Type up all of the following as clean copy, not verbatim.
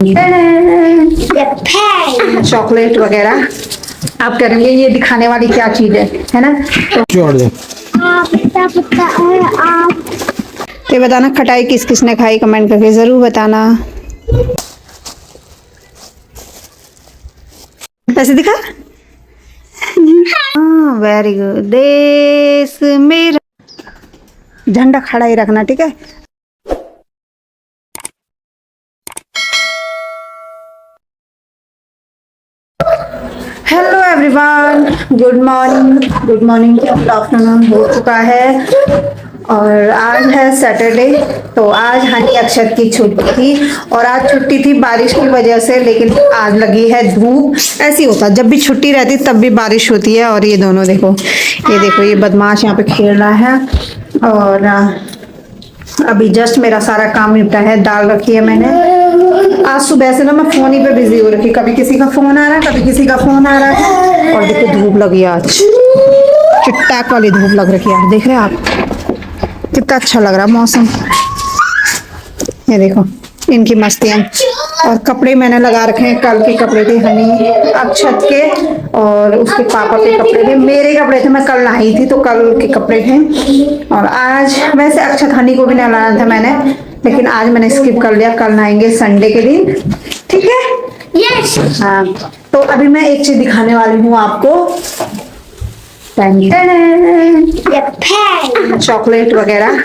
दिखाऊंगी चॉकलेट वगैरह। आप करेंगे ये दिखाने वाली क्या चीज है ना। तो जोड़ दे। ये बताना खटाई किस किसने खाई, कमेंट करके जरूर बताना। ऐसे दिखा। हाँ वेरी गुड। देश मेरा झंडा खड़ा ही रखना, ठीक है। Hello everyone, good morning. Good morning, good afternoon हो चुका है और आज है सैटरडे। तो आज हनी अक्षत की छुट्टी थी और आज छुट्टी थी बारिश की वजह से, लेकिन आज लगी है धूप। ऐसी होता जब भी छुट्टी रहती तब भी बारिश होती है। और ये दोनों देखो, ये देखो, ये बदमाश यहाँ पे खेल रहा है। और अभी जस्ट मेरा सारा काम निपटा है। दाल रखी है मैंने। आज सुबह से ना मैं फोन ही पे बिजी हो रखी, कभी किसी का फोन आ रहा है, कभी किसी का फोन आ रहा है। और देखो धूप लगी आज, चिट्टाक वाली धूप लग रखी है। देख रहे हैं आप कितना अच्छा लग रहा है मौसम। ये देखो इनकी मस्तियां। और कपड़े मैंने लगा रखे हैं, कल के कपड़े थे हनी अक्षत के और उसके पापा के कपड़े थे। मेरे कपड़े थे, मैं कल नहाई थी तो कल के कपड़े थे। और आज वैसे अक्षत हनी को भी नहलाना था मैंने, लेकिन आज मैंने स्किप कर लिया। कल नहाएंगे संडे के दिन, ठीक है। यस हाँ। तो अभी मैं एक चीज दिखाने वाली हूँ आपको, चॉकलेट वगैरह।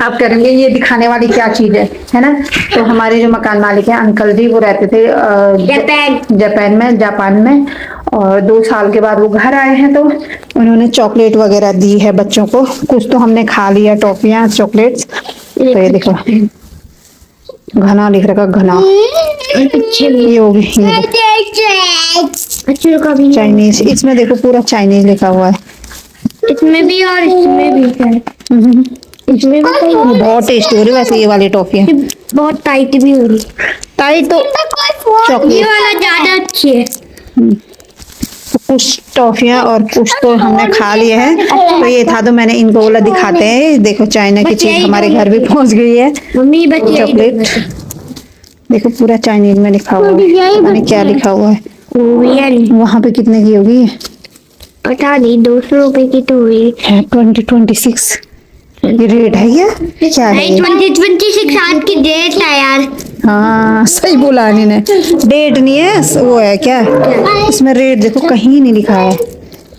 आप करेंगे ये दिखाने वाली क्या चीज है ना। तो हमारे जो मकान मालिक हैं अंकल जी, वो रहते थे जापान में और 2 साल के बाद वो घर आए हैं। तो उन्होंने चॉकलेट वगैरह दी है बच्चों को। कुछ तो हमने खा लिया, टॉफियां, चॉकलेट्स। तो ये देखो घना लिख रखा, घना। ये होगी चाइनीज। इसमें देखो पूरा चाइनीज लिखा हुआ है। इसमें भी और इसमें भी इसमें भी बहुत टेस्टी हो रही वैसे ये वाली टॉफियां। बहुत टाइट भी हो रही। टाइट तो चॉकलेट ये वाला ज्यादा अच्छी है। कुछ टॉफियां और कुछ तो हमने खा लिए हैं। तो ये था तो मैंने इनको बोला दिखाते हैं। देखो चाइना की चीज हमारे घर भी पहुंच गई है। मम्मी चॉकलेट देखो पूरा चाइनीज में लिखा हुआ है, पता नहीं क्या लिखा हुआ है। वहां पे कितने की होगी पता नहीं, 200 रुपए की तो हुई है। 2026 ये रेट है क्या है? 2026 आज की डेट है यार। हाँ सही बोला अनी ने, डेट नहीं है वो है क्या। इसमें रेट देखो कहीं नहीं लिखा है,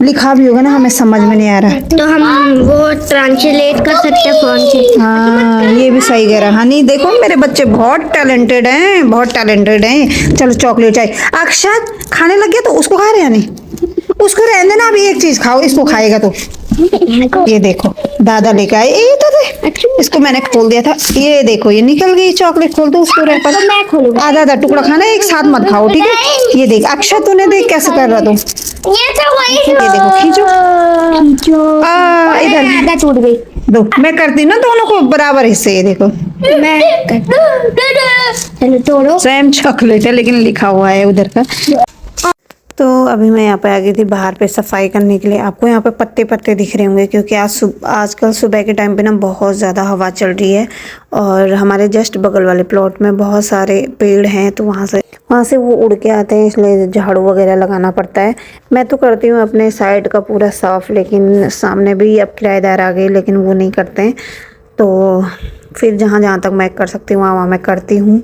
लिखा भी होगा ना हमें समझ में नहीं आ रहा। तो हम वो ट्रांसलेट कर सकते हैं फोन से। हाँ ये भी सही कह रहा। हनी देखो मेरे बच्चे बहुत टैलेंटेड हैं, बहुत टैलेंटेड हैं। चलो चॉकलेट चाहिए। अक्षत खाने लग गया तो उसको खा रहे हैं नहीं, उसको रहने देना। अभी एक चीज खाओ, इसको खाएगा तो। ये देखो दादा लेके आए, ये तो इसको मैंने खोल दिया था। ये देखो ये निकल गई चॉकलेट। खोल दो उसको, रह पर मैं खोलूंगा। आधा आधा टुकड़ा खाना, एक साथ मत खाओ, ठीक है। ये देख अक्षत तूने देख कैसे कर रहा तू। ये तो वही ये देखो खींचो इधर आधा टूट गई। दो मैं करती ना दोनों को बराबर हिस्से। ये देखो मैं चलो तोड़ो। सेम चॉकलेट है लेकिन लिखा हुआ है उधर का। तो अभी मैं यहाँ पे आ गई थी बाहर पे सफाई करने के लिए। आपको यहाँ पे पत्ते पत्ते दिख रहे होंगे क्योंकि आजकल सुबह के टाइम पे ना बहुत ज़्यादा हवा चल रही है। और हमारे जस्ट बगल वाले प्लॉट में बहुत सारे पेड़ हैं, तो वहाँ से वो उड़ के आते हैं, इसलिए झाड़ू वगैरह लगाना पड़ता है। मैं तो करती हूँ अपने साइड का पूरा साफ़, लेकिन सामने भी अब किराएदार आ गए लेकिन वो नहीं करते हैं। तो फिर जहाँ तक मैं कर सकती हूँ वहाँ मैं करती हूँ।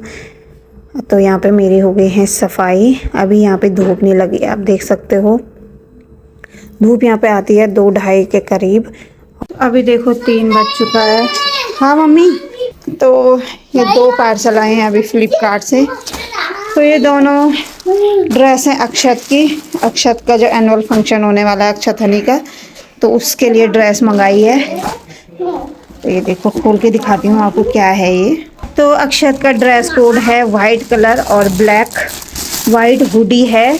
तो यहाँ पे मेरी हो गई है सफाई। अभी यहाँ पे धूप नहीं लगी, आप देख सकते हो। धूप यहाँ पे आती है 2-2:30 के करीब। अभी देखो 3 बज चुका है। हाँ मम्मी, तो ये 2 पार्सल आए हैं अभी फ्लिपकार्ट से। तो ये दोनों ड्रेस हैं अक्षत की। अक्षत का जो एनुअल फंक्शन होने वाला है अक्षत हनी का, तो उसके लिए ड्रेस मंगाई है। तो ये देखो खोल के दिखाती हूँ आपको क्या है ये। तो अक्षत का ड्रेस कोड है वाइट कलर और ब्लैक। वाइट हुडी है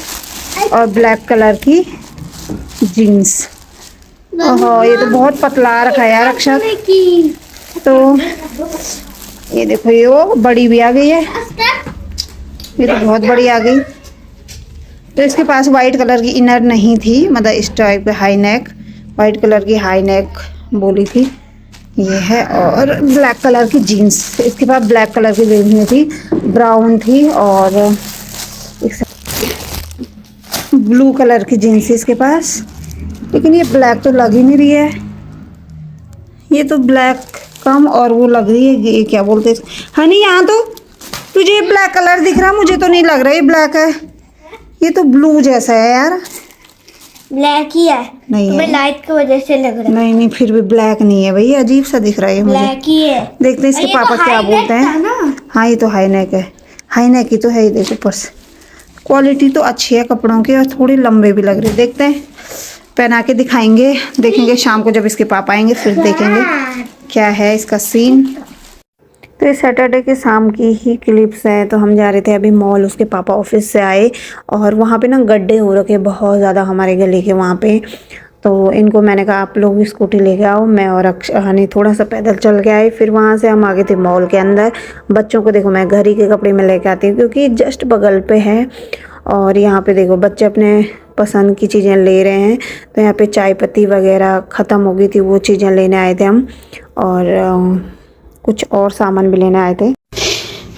और ब्लैक कलर की जीन्स। ओहो ये तो बहुत पतला रखा है यार अक्षत। तो ये देखो ये वो बड़ी भी आ गई है, ये तो बहुत बड़ी आ गई। तो इसके पास वाइट कलर की इनर नहीं थी, मतलब इस टाइप के हाई नेक, वाइट कलर की हाई नेक बोली थी। ये है, और ब्लैक कलर की जीन्स, इसके पास ब्लैक कलर की जीन्स नहीं थी, ब्राउन थी, और एक ब्लू कलर की जीन्स इसके पास, लेकिन ये ब्लैक तो लग ही नहीं रही है, ये तो ब्लैक कम और वो लग रही है, ये क्या बोलते हैं हनी, यहाँ तो तुझे ये ब्लैक कलर दिख रहा, मुझे तो नहीं लग रहा ये ब्लैक है, ये तो ब्लू जैसा है यार। ब्लैक ही है। नहीं है, लाइट की वजह से लग रहा है। नहीं नहीं, फिर भी ब्लैक नहीं है भैया, अजीब सा दिख रहा है मुझे। ब्लैक ही है। देखते हैं इसके ये तो पापा क्या हाई नेक बोलते था हैं। ना? हाँ ये तो हाई नेक है, हाई नेक ही तो है, ये देखो ऊपर से क्वालिटी तो अच्छी है कपड़ों की, और थोड़ी लंबे भी लग रहे। देखते हैं, पहना के दिखाएंगे, देखेंगे शाम को जब इसके पापा आएंगे फिर देखेंगे क्या है इसका सीन। तो ये सैटरडे के शाम की ही क्लिप्स है। तो हम जा रहे थे अभी मॉल, उसके पापा ऑफिस से आए और वहाँ पे ना गड्ढे हो रखे बहुत ज़्यादा हमारे गली के वहाँ पे। तो इनको मैंने कहा आप लोग स्कूटी लेके आओ, मैं और हनी थोड़ा सा पैदल चल के आए। फिर वहाँ से हम आ गए थे मॉल के अंदर। बच्चों को देखो मैं घर ही के कपड़े में लेके आती हूँ क्योंकि जस्ट बगल पे है। और यहाँ पे देखो बच्चे अपने पसंद की चीज़ें ले रहे हैं। तो यहाँ पे चाय पत्ती वगैरह ख़त्म हो गई थी, वो चीज़ें लेने आए थे हम, और कुछ और सामान भी लेने आए थे।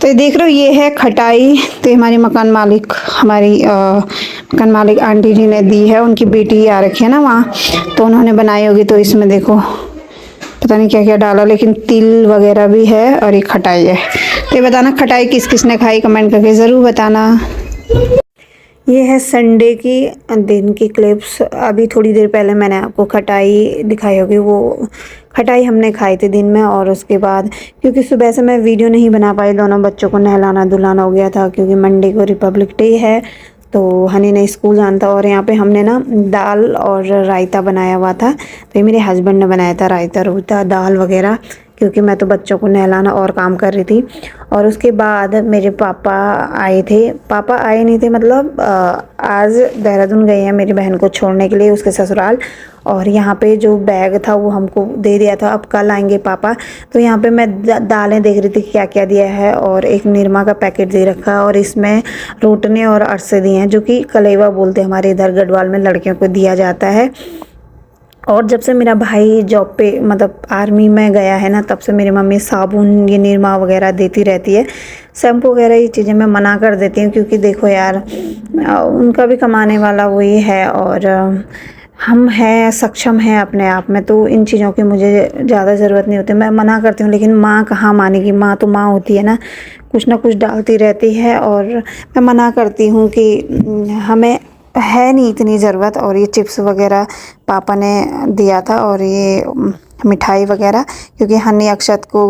तो ये देख रहे हो ये है खटाई। तो हमारी मकान मालिक मकान मालिक आंटी जी ने दी है, उनकी बेटी आ रखी है ना वहाँ, तो उन्होंने बनाई होगी। तो इसमें देखो पता नहीं क्या क्या डाला, लेकिन तिल वगैरह भी है और ये खटाई है। तो ये बताना खटाई किस किस ने खाई, कमेंट करके ज़रूर बताना। ये है संडे की दिन की क्लिप्स। अभी थोड़ी देर पहले मैंने आपको खटाई दिखाई होगी, वो खटाई हमने खाई थी दिन में। और उसके बाद क्योंकि सुबह से मैं वीडियो नहीं बना पाई, दोनों बच्चों को नहलाना धुलाना हो गया था क्योंकि मंडे को रिपब्लिक डे है, तो हनी ने स्कूल जाना था। और यहाँ पे हमने ना दाल और रायता बनाया हुआ था। तो ये मेरे हस्बैंड ने बनाया था रायता रोता दाल वगैरह, क्योंकि मैं तो बच्चों को नहलाना और काम कर रही थी। और उसके बाद मेरे पापा आए थे, पापा आए नहीं थे मतलब आज देहरादून गए हैं मेरी बहन को छोड़ने के लिए उसके ससुराल। और यहाँ पे जो बैग था वो हमको दे दिया था, अब कल आएंगे पापा। तो यहाँ पे मैं दालें देख रही थी क्या क्या दिया है, और एक निरमा का पैकेट दे रखा है, और इसमें रोटने और अरसे दिए हैं जो कि कलेवा बोलते हैं हमारे इधर गढ़वाल में, लड़कियों को दिया जाता है। और जब से मेरा भाई जॉब पे मतलब आर्मी में गया है ना, तब से मेरी मम्मी साबुन ये निरमा वगैरह देती रहती है। शैम्पू वगैरह ये चीज़ें मैं मना कर देती हूँ क्योंकि देखो यार उनका भी कमाने वाला वही है, और हम हैं सक्षम हैं अपने आप में, तो इन चीज़ों की मुझे ज़्यादा ज़रूरत नहीं होती, मैं मना करती हूँ। लेकिन माँ कहाँ मानेगी, माँ तो माँ होती है ना कुछ डालती रहती है। और मैं मना करती हूँ कि हमें है नहीं इतनी ज़रूरत। और ये चिप्स वगैरह पापा ने दिया था, और ये मिठाई वगैरह, क्योंकि हनी अक्षत को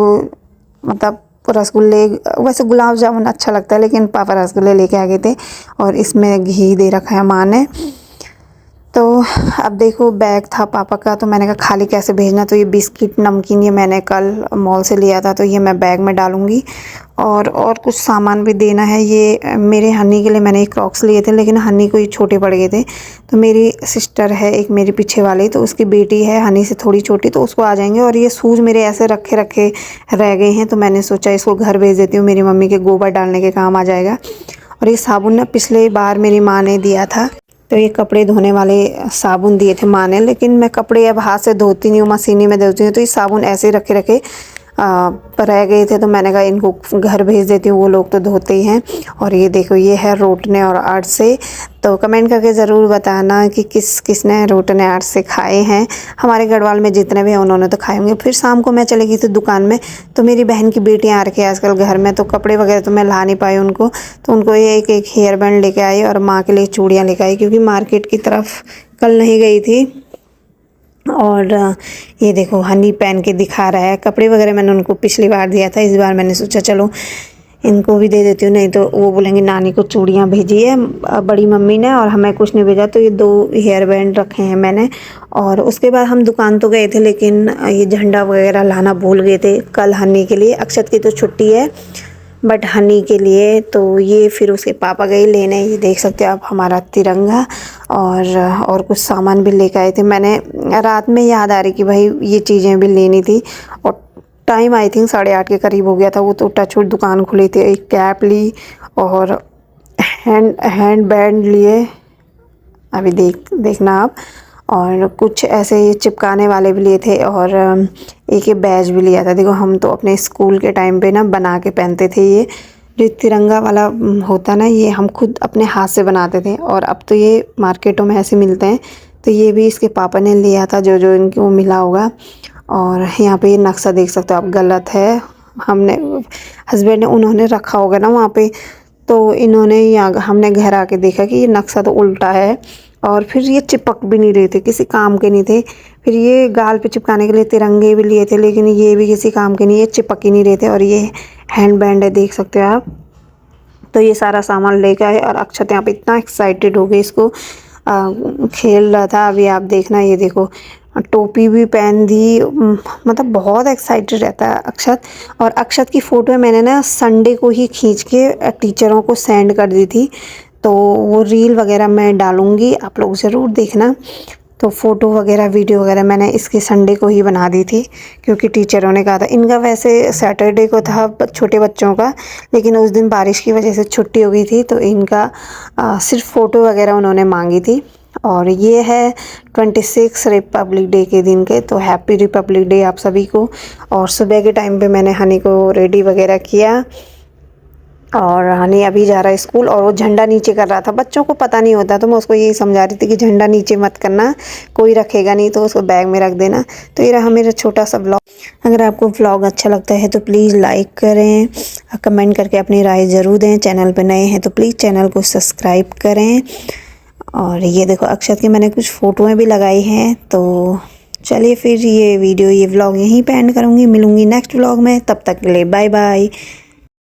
मतलब रसगुल्ले, वैसे गुलाब जामुन अच्छा लगता है लेकिन पापा रसगुल्ले लेके आ गए थे, और इसमें घी दे रखा है माँ ने। तो अब देखो बैग था पापा का, तो मैंने कहा खाली कैसे भेजना। तो ये बिस्किट नमकीन ये मैंने कल मॉल से लिया था, तो ये मैं बैग में डालूँगी। और कुछ सामान भी देना है। ये मेरे हनी के लिए मैंने क्रॉक्स लिए थे, लेकिन हनी को ये छोटे पड़ गए थे। तो मेरी सिस्टर है एक मेरे पीछे वाली, तो उसकी बेटी है हनी से थोड़ी छोटी, तो उसको आ जाएंगे। और ये शूज़ मेरे ऐसे रखे रखे रह गए हैं, तो मैंने सोचा इसको घर भेज देती हूँ, मेरी मम्मी के गोबर डालने के काम आ जाएगा। और ये साबुन ना पिछले बार मेरी माँ ने दिया था, तो ये कपड़े धोने वाले साबुन दिए थे माँ ने, लेकिन मैं कपड़े अब हाथ से धोती नहीं हूँ, मशीनी में धोती हूँ। तो ये साबुन ऐसे रखे रखे रह गए थे, तो मैंने कहा इनको घर भेज देती हूँ, वो लोग तो धोते ही हैं। और ये देखो ये है रोटने और आट से। तो कमेंट करके ज़रूर बताना कि किसने रोटने आट से खाए हैं। हमारे गढ़वाल में जितने भी हैं उन्होंने तो खाए होंगे। फिर शाम को मैं चली गई थी दुकान में, तो मेरी बहन की बेटियाँ आ रखी है आजकल घर में, तो कपड़े वगैरह तो मैं ला नहीं पाई उनको। तो उनको ये एक हेयर बैंड लेके आई और माँ के लिए चूड़ियाँ लेके आई, क्योंकि मार्केट की तरफ कल नहीं गई थी। और ये देखो हनी पहन के दिखा रहा है। कपड़े वगैरह मैंने उनको पिछली बार दिया था, इस बार मैंने सोचा चलो इनको भी दे देती हूँ, नहीं तो वो बोलेंगे नानी को चूड़ियाँ भेजी है बड़ी मम्मी ने और हमें कुछ नहीं भेजा। तो ये 2 हेयर बैंड रखे हैं मैंने। और उसके बाद हम दुकान तो गए थे, लेकिन ये झंडा वगैरह लाना भूल गए थे कल हनी के लिए। अक्षत की तो छुट्टी है बट हनी के लिए, तो ये फिर उसके पापा गए लेने। ये देख सकते हो आप हमारा तिरंगा, और कुछ सामान भी लेकर आए थे। मैंने रात में याद आ रही कि भाई ये चीज़ें भी लेनी थी, और टाइम आई थिंक 8:30 के करीब हो गया था। वो तो टचवुड दुकान खुली थी। एक कैप ली और हैंड बैंड लिए, अभी देखना आप। और कुछ ऐसे चिपकाने वाले भी लिए थे और एक ये बैज भी लिया था। देखो हम तो अपने स्कूल के टाइम पे ना बना के पहनते थे, ये जो तिरंगा वाला होता ना, ये हम खुद अपने हाथ से बनाते थे और अब तो ये मार्केटों में ऐसे मिलते हैं। तो ये भी इसके पापा ने लिया था, जो जो इनको मिला होगा। और यहाँ पे ये नक्शा देख सकते हो आप, गलत है, हमने हस्बैंड ने उन्होंने रखा होगा ना वहाँ पे, तो इन्होंने यहाँ हमने घर आके देखा कि ये नक्शा तो उल्टा है और फिर ये चिपक भी नहीं रहे थे, किसी काम के नहीं थे। फिर ये गाल पे चिपकाने के लिए तिरंगे भी लिए थे, लेकिन ये भी किसी काम के नहीं, ये चिपक ही नहीं रहे थे। और ये हैंड बैंड है, देख सकते हो आप। तो ये सारा सामान लेकर आए और अक्षत यहाँ पे इतना एक्साइटेड हो गई, इसको खेल रहा था। अभी आप देखना, ये देखो टोपी भी पहन दी, मतलब बहुत एक्साइटेड रहता है अक्षत। और अक्षत की फ़ोटो मैंने ना संडे को ही खींच के टीचरों को सेंड कर दी थी, तो वो रील वगैरह मैं डालूँगी, आप लोग ज़रूर देखना। तो फ़ोटो वगैरह वीडियो वगैरह मैंने इसके संडे को ही बना दी थी, क्योंकि टीचरों ने कहा था। इनका वैसे सैटरडे को था छोटे बच्चों का, लेकिन उस दिन बारिश की वजह से छुट्टी हो गई थी, तो इनका सिर्फ फ़ोटो वगैरह उन्होंने मांगी थी। और ये है 26 रिपब्लिक डे के दिन के, तो हैप्पी रिपब्लिक डे आप सभी को। और सुबह के टाइम पे मैंने हनी को रेडी वगैरह किया और हनी अभी जा रहा है स्कूल, और वो झंडा नीचे कर रहा था। बच्चों को पता नहीं होता, तो मैं उसको यही समझा रही थी कि झंडा नीचे मत करना, कोई रखेगा नहीं तो उसको बैग में रख देना। तो ये रहा मेरा छोटा सा व्लॉग। अगर आपको व्लॉग अच्छा लगता है तो प्लीज़ लाइक करें, कमेंट करके अपनी राय ज़रूर दें। चैनल पर नए हैं तो प्लीज़ चैनल को सब्सक्राइब करें। और ये देखो अक्षत की मैंने कुछ फ़ोटोएँ भी लगाई हैं। तो चलिए फिर ये वीडियो, ये व्लॉग यहीं पे एंड करूँगी। मिलूँगी नेक्स्ट व्लॉग में, तब तक के लिए बाय बाय।